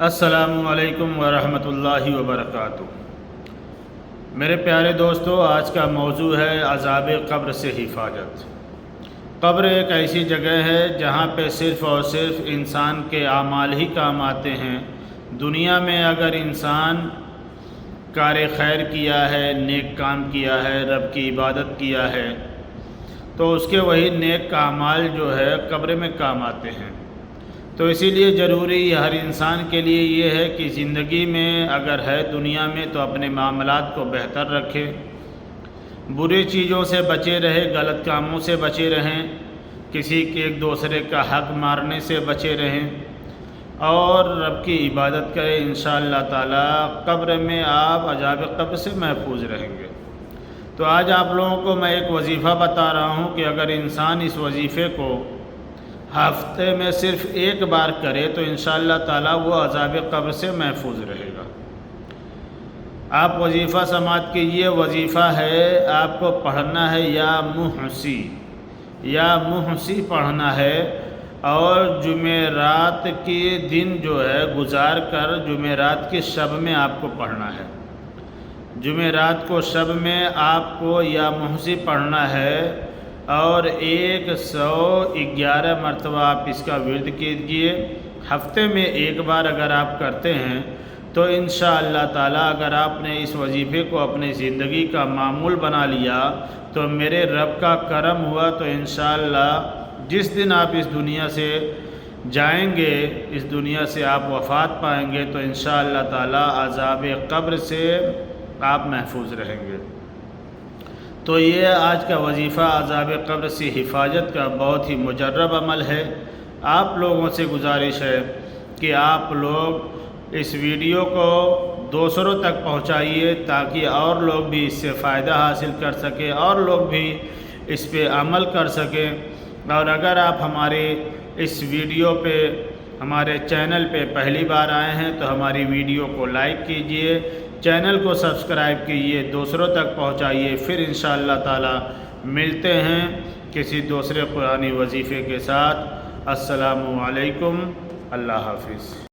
السلام علیکم ورحمۃ اللہ وبرکاتہ۔ میرے پیارے دوستو، آج کا موضوع ہے عذاب قبر سے حفاظت۔ قبر ایک ایسی جگہ ہے جہاں پہ صرف اور صرف انسان کے اعمال ہی کام آتے ہیں۔ دنیا میں اگر انسان کار خیر کیا ہے، نیک کام کیا ہے، رب کی عبادت کیا ہے، تو اس کے وہی نیک اعمال جو ہے قبر میں کام آتے ہیں۔ تو اسی لیے ضروری ہر انسان کے لیے یہ ہے کہ زندگی میں اگر ہے دنیا میں تو اپنے معاملات کو بہتر رکھے، برے چیزوں سے بچے رہے، غلط کاموں سے بچے رہیں، کسی کے ایک دوسرے کا حق مارنے سے بچے رہیں اور رب کی عبادت کریں۔ انشاءاللہ تعالی قبر میں آپ عذاب قبر سے محفوظ رہیں گے۔ تو آج آپ لوگوں کو میں ایک وظیفہ بتا رہا ہوں کہ اگر انسان اس وظیفے کو ہفتے میں صرف ایک بار کرے تو انشاءاللہ تعالی وہ عذاب قبر سے محفوظ رہے گا۔ آپ وظیفہ سماعت کی، یہ وظیفہ ہے آپ کو پڑھنا ہے یا محسی پڑھنا ہے، اور جمعرات کے دن جو ہے گزار کر جمعرات کی شب میں آپ کو پڑھنا ہے۔ جمعرات کو شب میں آپ کو یا محسی پڑھنا ہے اور 111 مرتبہ آپ اس کا ورد کیجئے۔ ہفتے میں ایک بار اگر آپ کرتے ہیں تو انشاءاللہ تعالی اگر آپ نے اس وظیفے کو اپنی زندگی کا معمول بنا لیا تو میرے رب کا کرم ہوا تو انشاءاللہ جس دن آپ اس دنیا سے جائیں گے، اس دنیا سے آپ وفات پائیں گے تو انشاءاللہ تعالی عذاب قبر سے آپ محفوظ رہیں گے۔ تو یہ آج کا وظیفہ عذاب قبر سے حفاظت کا بہت ہی مجرب عمل ہے۔ آپ لوگوں سے گزارش ہے کہ آپ لوگ اس ویڈیو کو دوسروں تک پہنچائیے تاکہ اور لوگ بھی اس سے فائدہ حاصل کر سکیں اور لوگ بھی اس پہ عمل کر سکیں۔ اور اگر آپ ہمارے اس ویڈیو پہ ہمارے چینل پہ پہلی بار آئے ہیں تو ہماری ویڈیو کو لائک کیجئے، چینل کو سبسکرائب کیجئے، دوسروں تک پہنچائیے۔ پھر انشاءاللہ تعالی ملتے ہیں کسی دوسرے قرآنی وظیفے کے ساتھ۔ السلام علیکم، اللہ حافظ۔